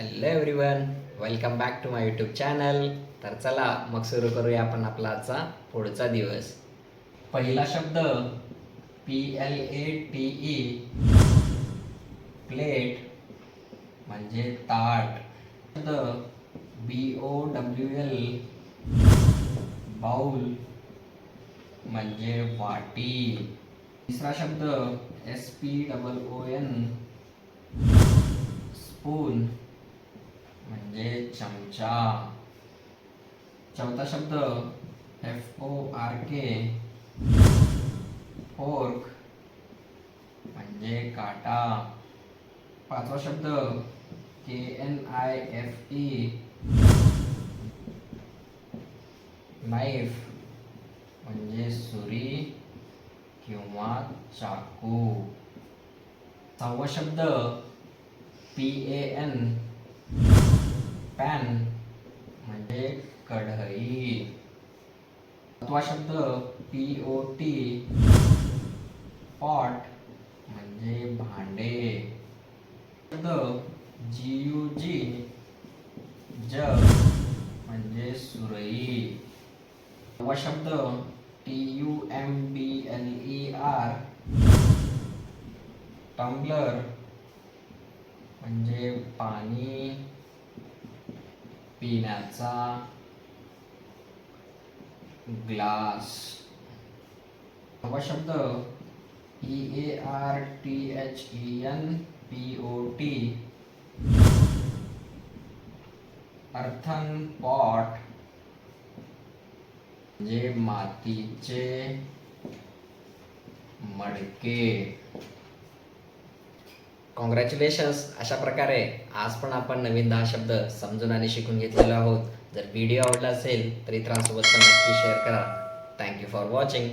Hello everyone, welcome back to my YouTube channel. तर चला मग सुरू करूया आपण आपला आजचा पुढचा दिवस. पहिला शब्द PLATE, प्लेट म्हणजे ताट. शब्द BOWL, बाउल म्हणजे वाटी. तिसरा शब्द SPOON, स्पून म्हणजे चमचा. चौथा शब्द FORK, फोर्क म्हणजे काटा. पाचवा शब्द KNIFE, नाईफ म्हणजे सुरी किंवा चाकू. सहावा शब्द PAN, पॅन म्हणजे कढई. सातवा शब्द POT, पॉट म्हणजे भांडे. शब्द GUG, जग म्हणजे सुरई. नववा शब्द TUMBLER, टम्बलर म्हणजे पाणी पिण्याचा ग्लास. नववा शब्द EARTHENPOT, अर्थन पॉट म्हणजे मातीचे मडके. कॉंग्रॅच्युलेशन्स. अशा प्रकारे आज पण आपण नवीन 10 शब्द समजून आणि शिकून घेतलेलो आहोत. जर व्हिडिओ आवडला असेल तर इतरांसोबत पण नक्की शेअर करा. Thank you for watching.